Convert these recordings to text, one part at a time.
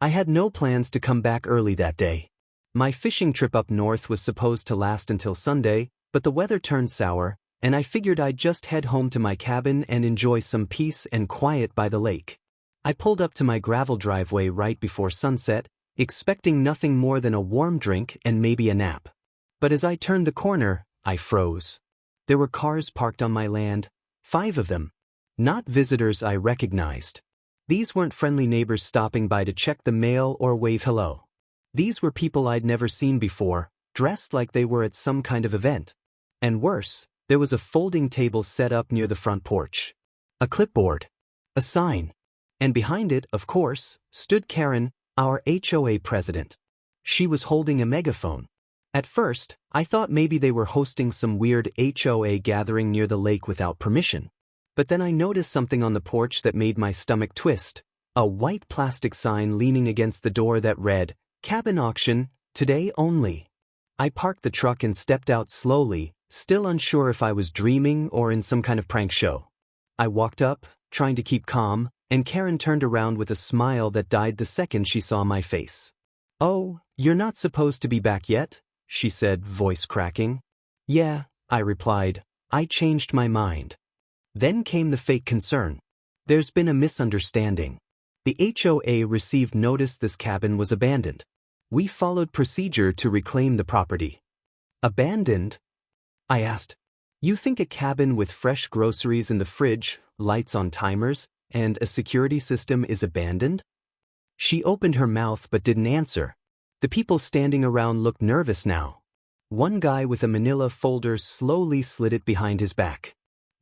I had no plans to come back early that day. My fishing trip up north was supposed to last until Sunday, but the weather turned sour, and I figured I'd just head home to my cabin and enjoy some peace and quiet by the lake. I pulled up to my gravel driveway right before sunset, expecting nothing more than a warm drink and maybe a nap. But as I turned the corner, I froze. There were cars parked on my land, 5 of them. Not visitors I recognized. These weren't friendly neighbors stopping by to check the mail or wave hello. These were people I'd never seen before, dressed like they were at some kind of event. And worse, there was a folding table set up near the front porch. A clipboard. A sign. And behind it, of course, stood Karen, our HOA president. She was holding a megaphone. At first, I thought maybe they were hosting some weird HOA gathering near the lake without permission. But then I noticed something on the porch that made my stomach twist. A white plastic sign leaning against the door that read, "Cabin auction, today only." I parked the truck and stepped out slowly, still unsure if I was dreaming or in some kind of prank show. I walked up, trying to keep calm, and Karen turned around with a smile that died the second she saw my face. "Oh, you're not supposed to be back yet?" she said, voice cracking. "Yeah," I replied. "I changed my mind." Then came the fake concern. "There's been a misunderstanding. The HOA received notice this cabin was abandoned. We followed procedure to reclaim the property." "Abandoned?" I asked. "You think a cabin with fresh groceries in the fridge, lights on timers, and a security system is abandoned?" She opened her mouth but didn't answer. The people standing around looked nervous now. One guy with a manila folder slowly slid it behind his back.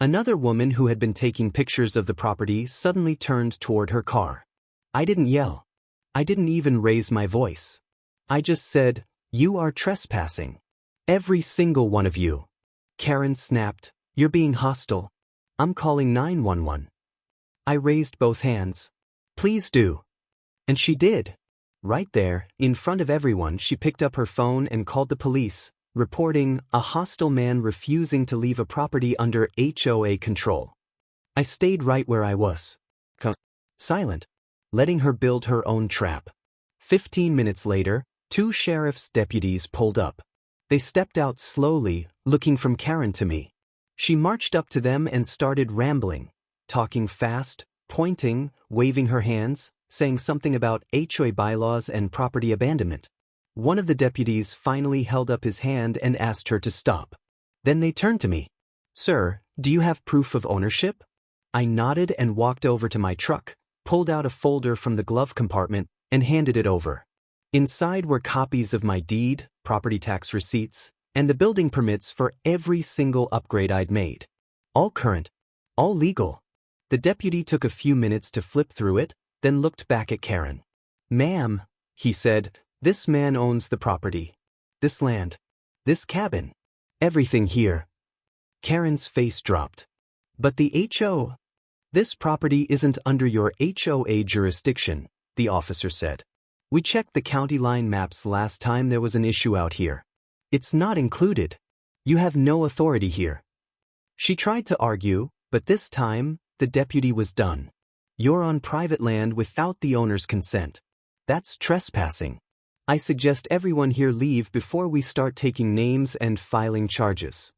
Another woman who had been taking pictures of the property suddenly turned toward her car. I didn't yell. I didn't even raise my voice. I just said, "You are trespassing. Every single one of you." Karen snapped, "You're being hostile. I'm calling 911. I raised both hands. "Please do." And she did. Right there, in front of everyone, she picked up her phone and called the police, reporting a hostile man refusing to leave a property under HOA control. I stayed right where I was. Silent. Letting her build her own trap. 15 minutes later, 2 sheriff's deputies pulled up. They stepped out slowly, looking from Karen to me. She marched up to them and started rambling, talking fast, pointing, waving her hands, saying something about HOA bylaws and property abandonment. One of the deputies finally held up his hand and asked her to stop. Then they turned to me. "Sir, do you have proof of ownership?" I nodded and walked over to my truck, pulled out a folder from the glove compartment, and handed it over. Inside were copies of my deed, property tax receipts, and the building permits for every single upgrade I'd made. All current. All legal. The deputy took a few minutes to flip through it, then looked back at Karen. "Ma'am," he said, "this man owns the property. This land. This cabin. Everything here." Karen's face dropped. "But the HO? This property isn't under your HOA jurisdiction," the officer said. "We checked the county line maps last time there was an issue out here. It's not included. You have no authority here." She tried to argue, but this time, the deputy was done. "You're on private land without the owner's consent. That's trespassing. I suggest everyone here leave before we start taking names and filing charges."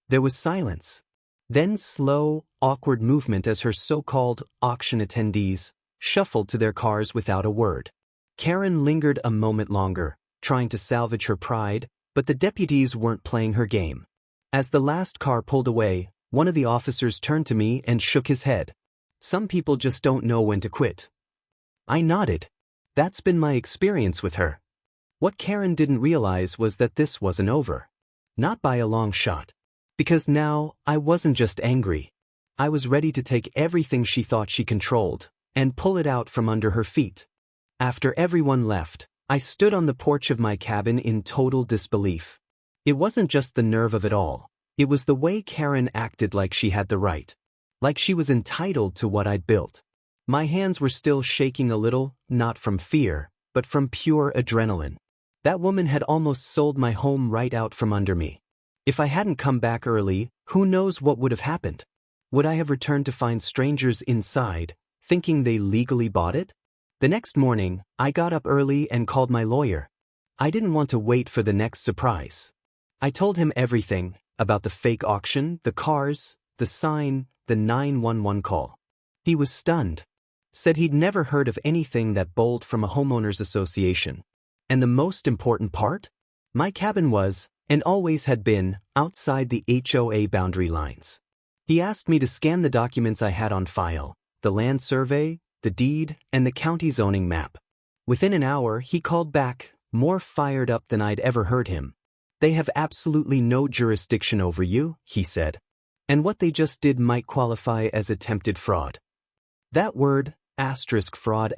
There was silence. Then slow, awkward movement as her so-called auction attendees shuffled to their cars without a word. Karen lingered a moment longer, trying to salvage her pride, but the deputies weren't playing her game. As the last car pulled away, one of the officers turned to me and shook his head. "Some people just don't know when to quit." I nodded. That's been my experience with her. What Karen didn't realize was that this wasn't over. Not by a long shot. Because now, I wasn't just angry. I was ready to take everything she thought she controlled and pull it out from under her feet. After everyone left, I stood on the porch of my cabin in total disbelief. It wasn't just the nerve of it all. It was the way Karen acted like she had the right. Like she was entitled to what I'd built. My hands were still shaking a little, not from fear, but from pure adrenaline. That woman had almost sold my home right out from under me. If I hadn't come back early, who knows what would have happened? Would I have returned to find strangers inside, thinking they legally bought it? The next morning, I got up early and called my lawyer. I didn't want to wait for the next surprise. I told him everything about the fake auction, the cars, the sign, the 911 call. He was stunned. Said he'd never heard of anything that bold from a homeowners association. And the most important part? My cabin was, and always had been, outside the HOA boundary lines. He asked me to scan the documents I had on file, the land survey, the deed, and the county zoning map. Within an hour, he called back, more fired up than I'd ever heard him. They have absolutely no jurisdiction over you, he said. And what they just did might qualify as attempted fraud. That word, fraud,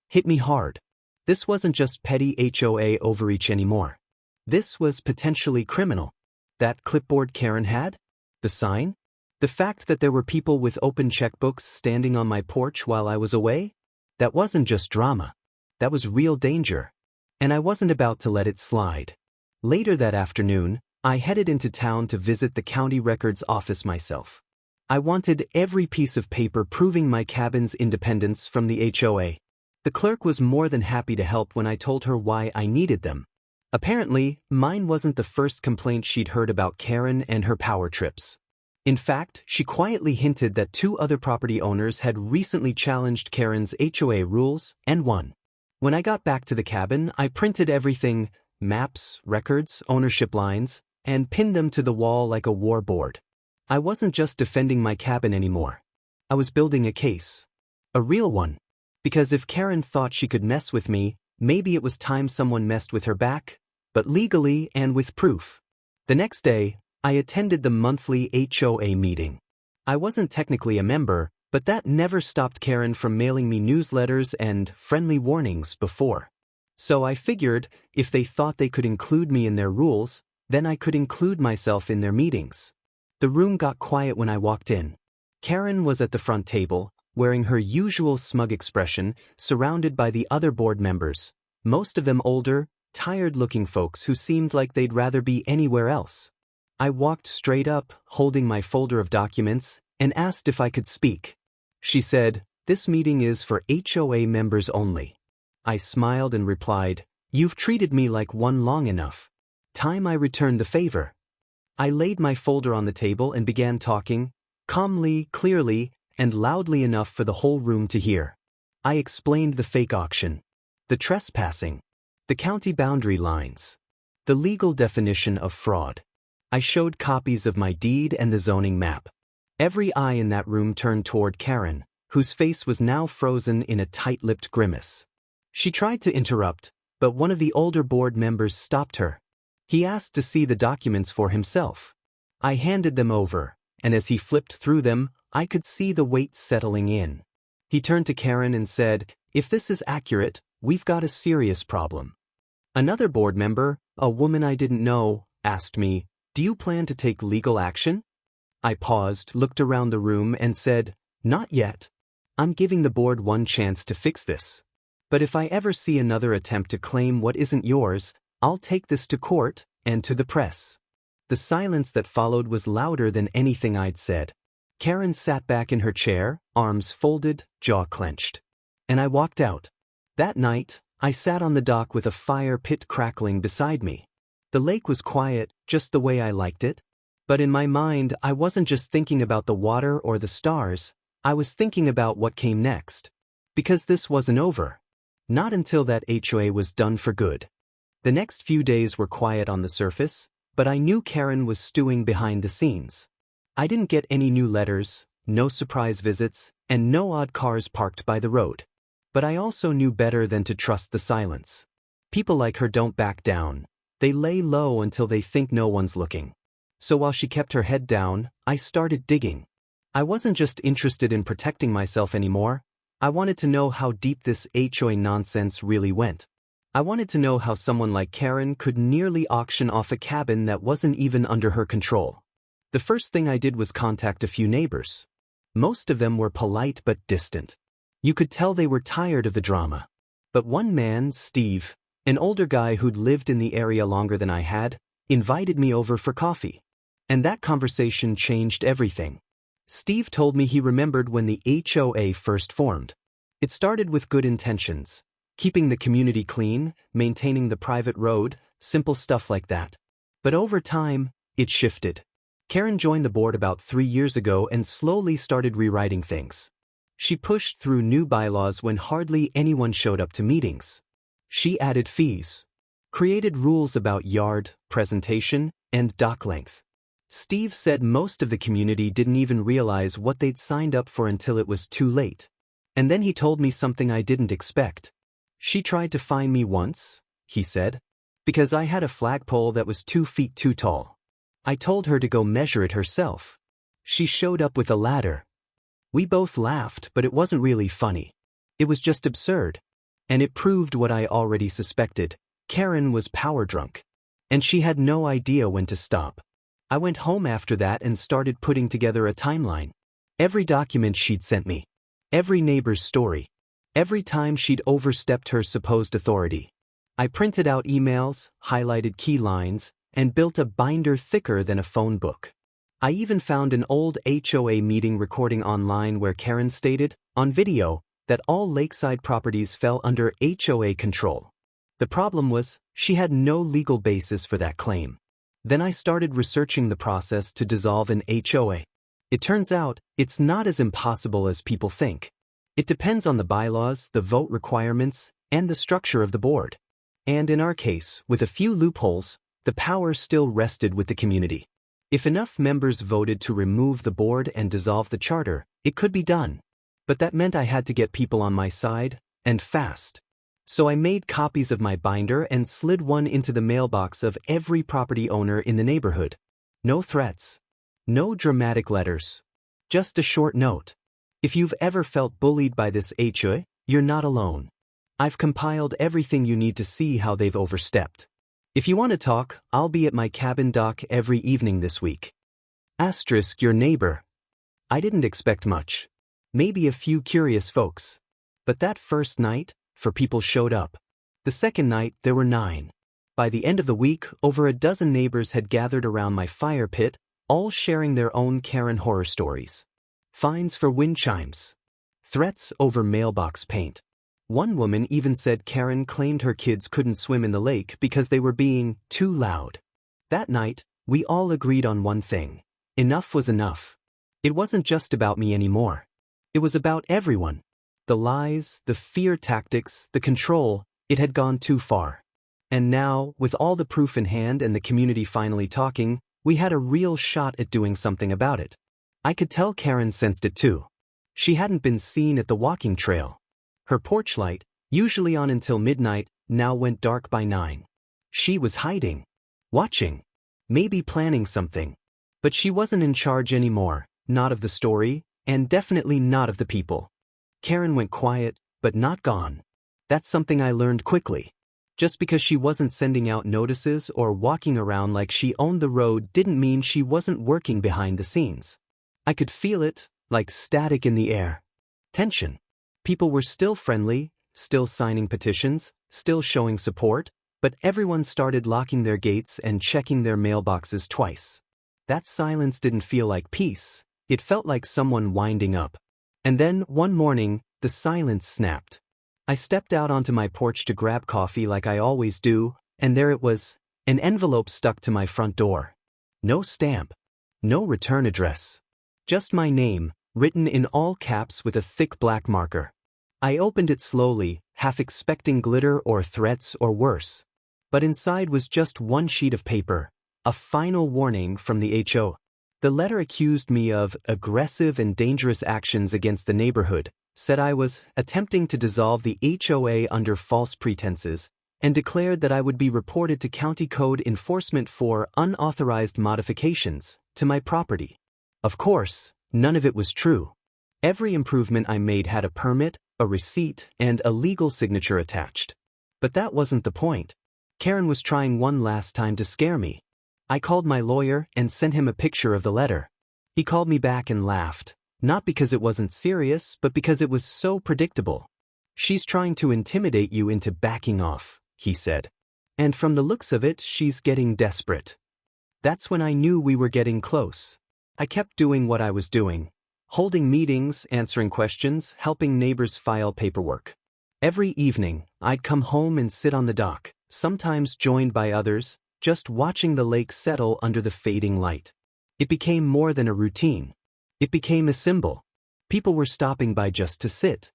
hit me hard. This wasn't just petty HOA overreach anymore. This was potentially criminal. That clipboard Karen had? The sign? The fact that there were people with open checkbooks standing on my porch while I was away? That wasn't just drama. That was real danger. And I wasn't about to let it slide. Later that afternoon, I headed into town to visit the county records office myself. I wanted every piece of paper proving my cabin's independence from the HOA. The clerk was more than happy to help when I told her why I needed them. Apparently, mine wasn't the first complaint she'd heard about Karen and her power trips. In fact, she quietly hinted that 2 other property owners had recently challenged Karen's HOA rules and won. When I got back to the cabin, I printed everything, maps, records, ownership lines, and pinned them to the wall like a war board. I wasn't just defending my cabin anymore. I was building a case. A real one. Because if Karen thought she could mess with me, maybe it was time someone messed with her back, but legally and with proof. The next day, I attended the monthly HOA meeting. I wasn't technically a member, but that never stopped Karen from mailing me newsletters and friendly warnings before. So I figured, if they thought they could include me in their rules, then I could include myself in their meetings. The room got quiet when I walked in. Karen was at the front table, wearing her usual smug expression, surrounded by the other board members, most of them older, tired-looking folks who seemed like they'd rather be anywhere else. I walked straight up, holding my folder of documents, and asked if I could speak. She said, "This meeting is for HOA members only." I smiled and replied, "You've treated me like one long enough. Time I returned the favor." I laid my folder on the table and began talking, calmly, clearly, and loudly enough for the whole room to hear. I explained the fake auction, the trespassing, the county boundary lines, the legal definition of fraud. I showed copies of my deed and the zoning map. Every eye in that room turned toward Karen, whose face was now frozen in a tight-lipped grimace. She tried to interrupt, but one of the older board members stopped her. He asked to see the documents for himself. I handed them over, and as he flipped through them, I could see the weight settling in. He turned to Karen and said, "If this is accurate, we've got a serious problem." Another board member, a woman I didn't know, asked me, "Do you plan to take legal action?" I paused, looked around the room, and said, "Not yet. I'm giving the board one chance to fix this. But if I ever see another attempt to claim what isn't yours, I'll take this to court and to the press." The silence that followed was louder than anything I'd said. Karen sat back in her chair, arms folded, jaw clenched. And I walked out. That night, I sat on the dock with a fire pit crackling beside me. The lake was quiet, just the way I liked it. But in my mind, I wasn't just thinking about the water or the stars, I was thinking about what came next. Because this wasn't over. Not until that HOA was done for good. The next few days were quiet on the surface, but I knew Karen was stewing behind the scenes. I didn't get any new letters, no surprise visits, and no odd cars parked by the road. But I also knew better than to trust the silence. People like her don't back down. They lay low until they think no one's looking. So while she kept her head down, I started digging. I wasn't just interested in protecting myself anymore. I wanted to know how deep this HOA nonsense really went. I wanted to know how someone like Karen could nearly auction off a cabin that wasn't even under her control. The first thing I did was contact a few neighbors. Most of them were polite but distant. You could tell they were tired of the drama. But one man, Steve, an older guy who'd lived in the area longer than I had, invited me over for coffee. And that conversation changed everything. Steve told me he remembered when the HOA first formed. It started with good intentions. Keeping the community clean, maintaining the private road, simple stuff like that. But over time, it shifted. Karen joined the board about 3 years ago and slowly started rewriting things. She pushed through new bylaws when hardly anyone showed up to meetings. She added fees, created rules about yard, presentation, and dock length. Steve said most of the community didn't even realize what they'd signed up for until it was too late. And then he told me something I didn't expect. She tried to fine me once, he said, because I had a flagpole that was 2 feet too tall. I told her to go measure it herself. She showed up with a ladder. We both laughed, but it wasn't really funny. It was just absurd. And it proved what I already suspected. Karen was power drunk. And she had no idea when to stop. I went home after that and started putting together a timeline. Every document she'd sent me. Every neighbor's story. Every time she'd overstepped her supposed authority. I printed out emails, highlighted key lines, and built a binder thicker than a phone book. I even found an old HOA meeting recording online where Karen stated, on video, that all lakeside properties fell under HOA control. The problem was, she had no legal basis for that claim. Then I started researching the process to dissolve an HOA. It turns out, it's not as impossible as people think. It depends on the bylaws, the vote requirements, and the structure of the board. And in our case, with a few loopholes, the power still rested with the community. If enough members voted to remove the board and dissolve the charter, it could be done. But that meant I had to get people on my side, and fast. So I made copies of my binder and slid one into the mailbox of every property owner in the neighborhood. No threats. No dramatic letters. Just a short note. If you've ever felt bullied by this HOA, you're not alone. I've compiled everything you need to see how they've overstepped. If you want to talk, I'll be at my cabin dock every evening this week. Asterisk your neighbor. I didn't expect much. Maybe a few curious folks. But that first night, 4 people showed up. The second night, there were 9. By the end of the week, over a dozen neighbors had gathered around my fire pit, all sharing their own Karen horror stories. Fines for wind chimes. Threats over mailbox paint. One woman even said Karen claimed her kids couldn't swim in the lake because they were being too loud. That night, we all agreed on one thing. Enough was enough. It wasn't just about me anymore. It was about everyone. The lies, the fear tactics, the control, it had gone too far. And now, with all the proof in hand and the community finally talking, we had a real shot at doing something about it. I could tell Karen sensed it too. She hadn't been seen at the walking trail. Her porch light, usually on until midnight, now went dark by 9. She was hiding. Watching. Maybe planning something. But she wasn't in charge anymore, not of the story, and definitely not of the people. Karen went quiet, but not gone. That's something I learned quickly. Just because she wasn't sending out notices or walking around like she owned the road didn't mean she wasn't working behind the scenes. I could feel it, like static in the air. Tension. People were still friendly, still signing petitions, still showing support, but everyone started locking their gates and checking their mailboxes twice. That silence didn't feel like peace, it felt like someone winding up. And then, one morning, the silence snapped. I stepped out onto my porch to grab coffee like I always do, and there it was, an envelope stuck to my front door. No stamp. No return address. Just my name, written in all caps with a thick black marker. I opened it slowly, half expecting glitter or threats or worse. But inside was just one sheet of paper, a final warning from the HO. The letter accused me of aggressive and dangerous actions against the neighborhood, said I was attempting to dissolve the HOA under false pretenses, and declared that I would be reported to County Code Enforcement for unauthorized modifications to my property. Of course, none of it was true. Every improvement I made had a permit, a receipt, and a legal signature attached. But that wasn't the point. Karen was trying one last time to scare me. I called my lawyer and sent him a picture of the letter. He called me back and laughed, not because it wasn't serious, but because it was so predictable. "She's trying to intimidate you into backing off," he said. "And from the looks of it, she's getting desperate." That's when I knew we were getting close. I kept doing what I was doing. holding meetings, answering questions, helping neighbors file paperwork. Every evening, I'd come home and sit on the dock, sometimes joined by others, just watching the lake settle under the fading light. It became more than a routine. It became a symbol. People were stopping by just to sit,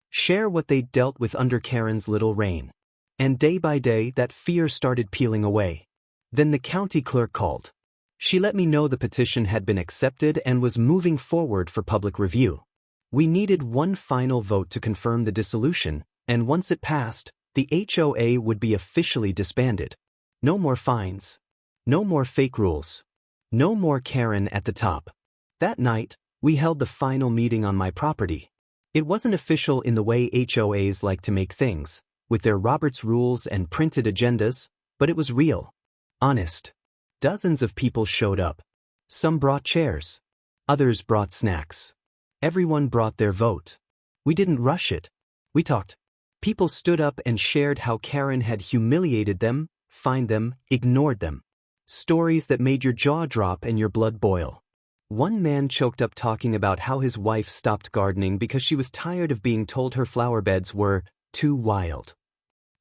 share what they'd dealt with under Karen's little reign. And day by day, that fear started peeling away. Then the county clerk called. She let me know the petition had been accepted and was moving forward for public review. We needed one final vote to confirm the dissolution, and once it passed, the HOA would be officially disbanded. No more fines. No more fake rules. No more Karen at the top. That night, we held the final meeting on my property. It wasn't official in the way HOAs like to make things, with their Roberts rules and printed agendas, but it was real. Honest. Dozens of people showed up. Some brought chairs. Others brought snacks. Everyone brought their vote. We didn't rush it. We talked. People stood up and shared how Karen had humiliated them, fined them, ignored them. Stories that made your jaw drop and your blood boil. One man choked up talking about how his wife stopped gardening because she was tired of being told her flower beds were too wild.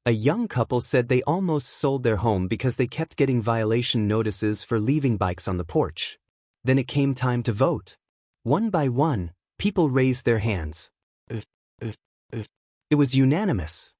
A young couple said they almost sold their home because they kept getting violation notices for leaving bikes on the porch. Then it came time to vote. One by one, people raised their hands. It was unanimous.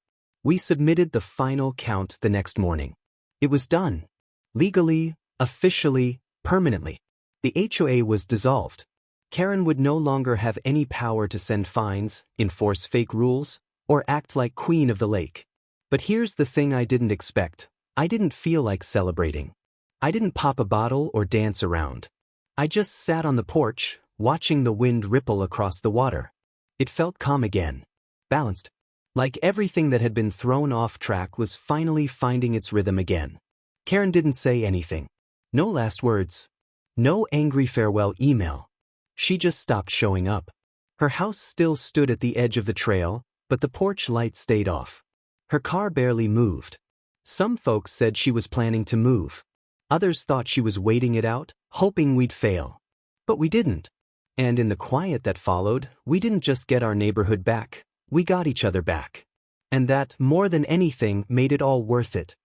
We submitted the final count the next morning. It was done. Legally, officially, permanently. The HOA was dissolved. Karen would no longer have any power to send fines, enforce fake rules, or act like queen of the lake. But here's the thing I didn't expect. I didn't feel like celebrating. I didn't pop a bottle or dance around. I just sat on the porch, watching the wind ripple across the water. It felt calm again. Balanced. Like everything that had been thrown off track was finally finding its rhythm again. Karen didn't say anything. No last words. No angry farewell email. She just stopped showing up. Her house still stood at the edge of the trail, but the porch light stayed off. Her car barely moved. Some folks said she was planning to move. Others thought she was waiting it out, hoping we'd fail. But we didn't. And in the quiet that followed, we didn't just get our neighborhood back, we got each other back. And that, more than anything, made it all worth it.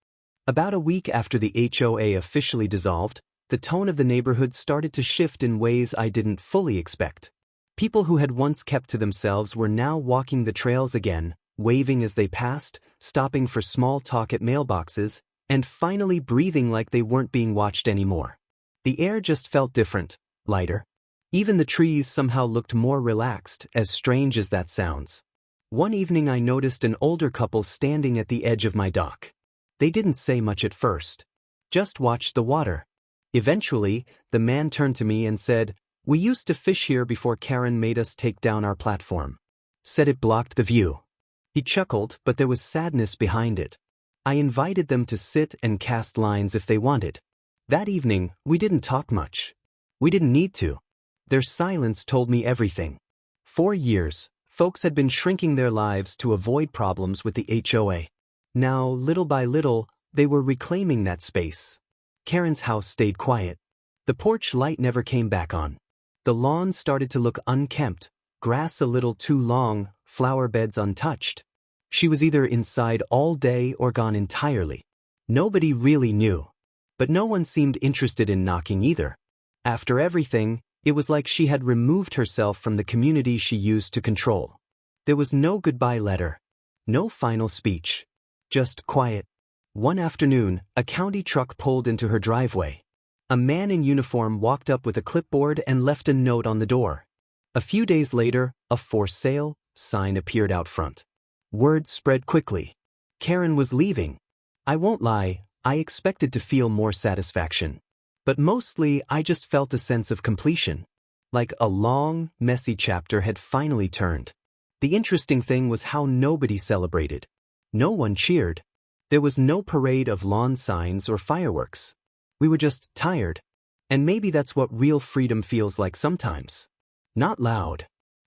About a week after the HOA officially dissolved, the tone of the neighborhood started to shift in ways I didn't fully expect. People who had once kept to themselves were now walking the trails again, waving as they passed, stopping for small talk at mailboxes, and finally breathing like they weren't being watched anymore. The air just felt different, lighter. Even the trees somehow looked more relaxed, as strange as that sounds. One evening I noticed an older couple standing at the edge of my dock. They didn't say much at first. Just watched the water. Eventually, the man turned to me and said, "We used to fish here before Karen made us take down our platform." Said it blocked the view. He chuckled, but there was sadness behind it. I invited them to sit and cast lines if they wanted. That evening, we didn't talk much. We didn't need to. Their silence told me everything. For years, folks had been shrinking their lives to avoid problems with the HOA. Now, little by little, they were reclaiming that space. Karen's house stayed quiet. The porch light never came back on. The lawn started to look unkempt, grass a little too long, flower beds untouched. She was either inside all day or gone entirely. Nobody really knew. But no one seemed interested in knocking either. After everything, it was like she had removed herself from the community she used to control. There was no goodbye letter. No final speech. Just quiet. One afternoon, a county truck pulled into her driveway. A man in uniform walked up with a clipboard and left a note on the door. A few days later, a "for sale" sign appeared out front. Word spread quickly. Karen was leaving. I won't lie, I expected to feel more satisfaction. But mostly, I just felt a sense of completion. Like a long, messy chapter had finally turned. The interesting thing was how nobody celebrated. No one cheered. There was no parade of lawn signs or fireworks. We were just tired. And maybe that's what real freedom feels like sometimes. Not loud.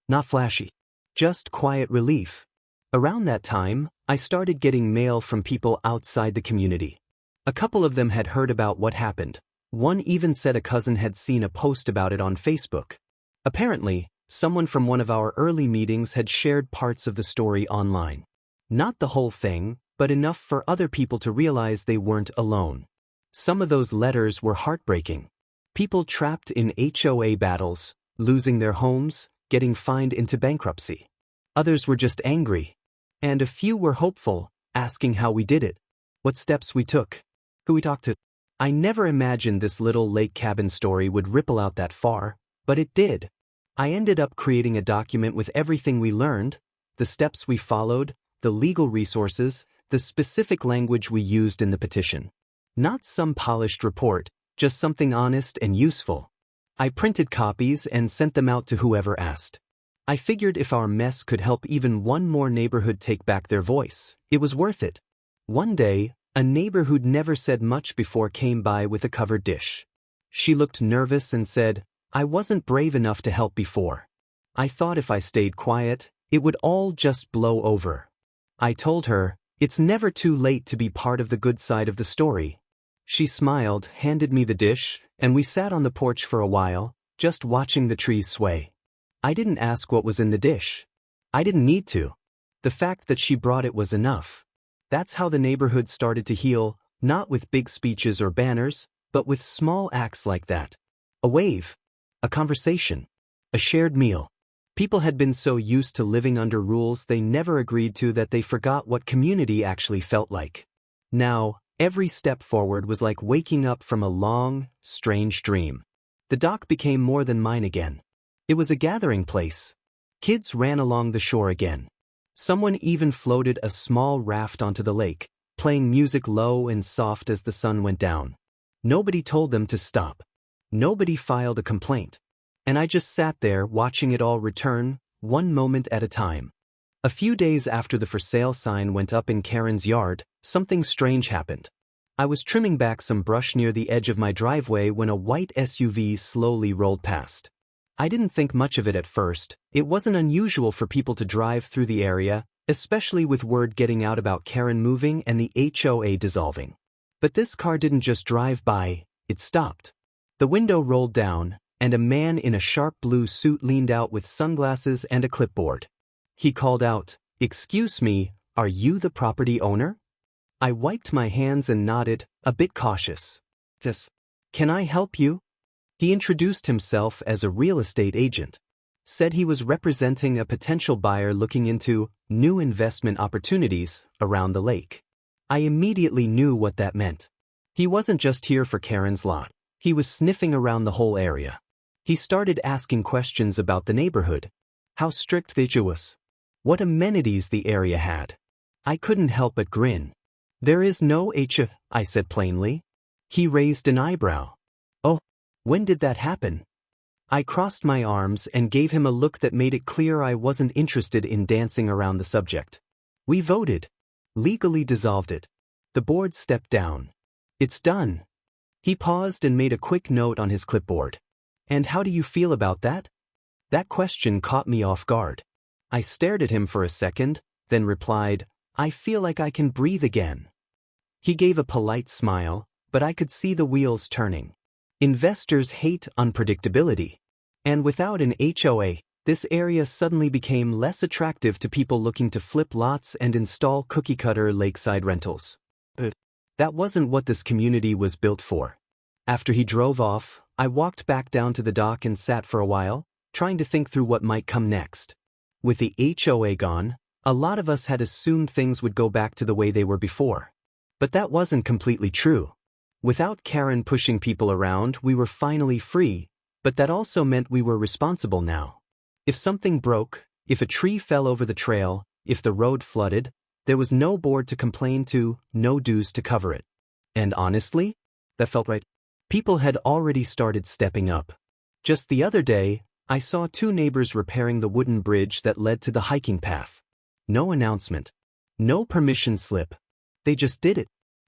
Not flashy. Just quiet relief. Around that time, I started getting mail from people outside the community. A couple of them had heard about what happened. One even said a cousin had seen a post about it on Facebook. Apparently, someone from one of our early meetings had shared parts of the story online. Not the whole thing, but enough for other people to realize they weren't alone. Some of those letters were heartbreaking. People trapped in HOA battles, losing their homes, getting fined into bankruptcy. Others were just angry. And a few were hopeful, asking how we did it, what steps we took, who we talked to. I never imagined this little lake cabin story would ripple out that far, but it did. I ended up creating a document with everything we learned, the steps we followed, the legal resources, the specific language we used in the petition. Not some polished report, just something honest and useful. I printed copies and sent them out to whoever asked. I figured if our mess could help even one more neighborhood take back their voice, it was worth it. One day, a neighbor who'd never said much before came by with a covered dish. She looked nervous and said, "I wasn't brave enough to help before. I thought if I stayed quiet, it would all just blow over." I told her, "It's never too late to be part of the good side of the story." She smiled, handed me the dish, and we sat on the porch for a while, just watching the trees sway. I didn't ask what was in the dish. I didn't need to. The fact that she brought it was enough. That's how the neighborhood started to heal, not with big speeches or banners, but with small acts like that. A wave. A conversation. A shared meal. People had been so used to living under rules they never agreed to that they forgot what community actually felt like. Now, every step forward was like waking up from a long, strange dream. The dock became more than mine again. It was a gathering place. Kids ran along the shore again. Someone even floated a small raft onto the lake, playing music low and soft as the sun went down. Nobody told them to stop. Nobody filed a complaint. And I just sat there watching it all return, one moment at a time. A few days after the for sale sign went up in Karen's yard, something strange happened. I was trimming back some brush near the edge of my driveway when a white SUV slowly rolled past. I didn't think much of it at first. It wasn't unusual for people to drive through the area, especially with word getting out about Karen moving and the HOA dissolving. But this car didn't just drive by, it stopped. The window rolled down, and a man in a sharp blue suit leaned out with sunglasses and a clipboard. He called out, "Excuse me, are you the property owner?" I wiped my hands and nodded, a bit cautious. "Yes. Can I help you?" He introduced himself as a real estate agent. Said he was representing a potential buyer looking into new investment opportunities around the lake. I immediately knew what that meant. He wasn't just here for Karen's lot. He was sniffing around the whole area. He started asking questions about the neighborhood. How strict the HOA was. What amenities the area had. I couldn't help but grin. "There is no HOA," I said plainly. He raised an eyebrow. "Oh, when did that happen?" I crossed my arms and gave him a look that made it clear I wasn't interested in dancing around the subject. "We voted. Legally dissolved it. The board stepped down. It's done." He paused and made a quick note on his clipboard. "And how do you feel about that?" That question caught me off guard. I stared at him for a second, then replied, "I feel like I can breathe again." He gave a polite smile, but I could see the wheels turning. Investors hate unpredictability. And without an HOA, this area suddenly became less attractive to people looking to flip lots and install cookie-cutter lakeside rentals. But that wasn't what this community was built for. After he drove off, I walked back down to the dock and sat for a while, trying to think through what might come next. With the HOA gone, a lot of us had assumed things would go back to the way they were before. But that wasn't completely true. Without Karen pushing people around, we were finally free, but that also meant we were responsible now. If something broke, if a tree fell over the trail, if the road flooded, there was no board to complain to, no dues to cover it. And honestly, that felt right. People had already started stepping up. Just the other day, I saw two neighbors repairing the wooden bridge that led to the hiking path. No announcement. No permission slip. They just did it.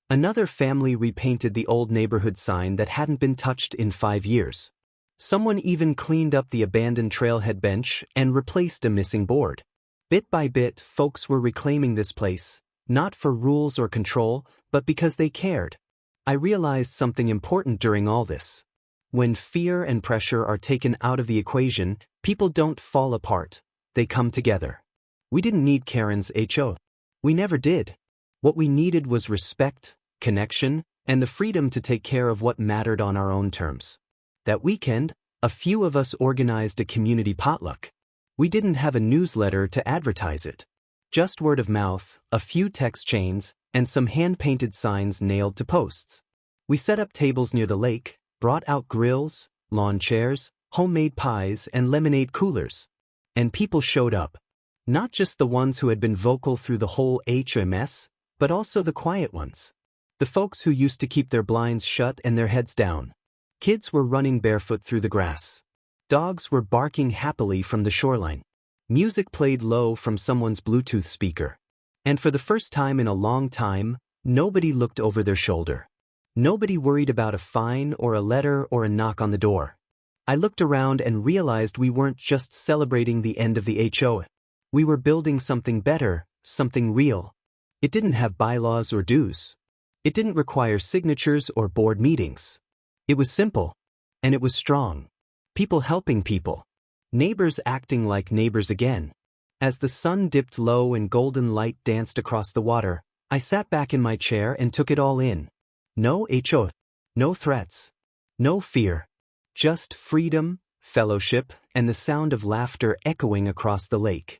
Another family repainted the old neighborhood sign that hadn't been touched in 5 years. Someone even cleaned up the abandoned trailhead bench and replaced a missing board. Bit by bit, folks were reclaiming this place, not for rules or control, but because they cared. I realized something important during all this. When fear and pressure are taken out of the equation, people don't fall apart. They come together. We didn't need Karen's HO. We never did. What we needed was respect, connection, and the freedom to take care of what mattered on our own terms. That weekend, a few of us organized a community potluck. We didn't have a newsletter to advertise it. Just word of mouth, a few text chains, and some hand-painted signs nailed to posts. We set up tables near the lake, brought out grills, lawn chairs, homemade pies, and lemonade coolers. And people showed up. Not just the ones who had been vocal through the whole HMS, but also the quiet ones. The folks who used to keep their blinds shut and their heads down. Kids were running barefoot through the grass. Dogs were barking happily from the shoreline. Music played low from someone's Bluetooth speaker. And for the first time in a long time, nobody looked over their shoulder. Nobody worried about a fine or a letter or a knock on the door. I looked around and realized we weren't just celebrating the end of the HOA. We were building something better, something real. It didn't have bylaws or dues. It didn't require signatures or board meetings. It was simple. And it was strong. People helping people. Neighbors acting like neighbors again. As the sun dipped low and golden light danced across the water, I sat back in my chair and took it all in. No HO. No threats. No fear. Just freedom, fellowship, and the sound of laughter echoing across the lake.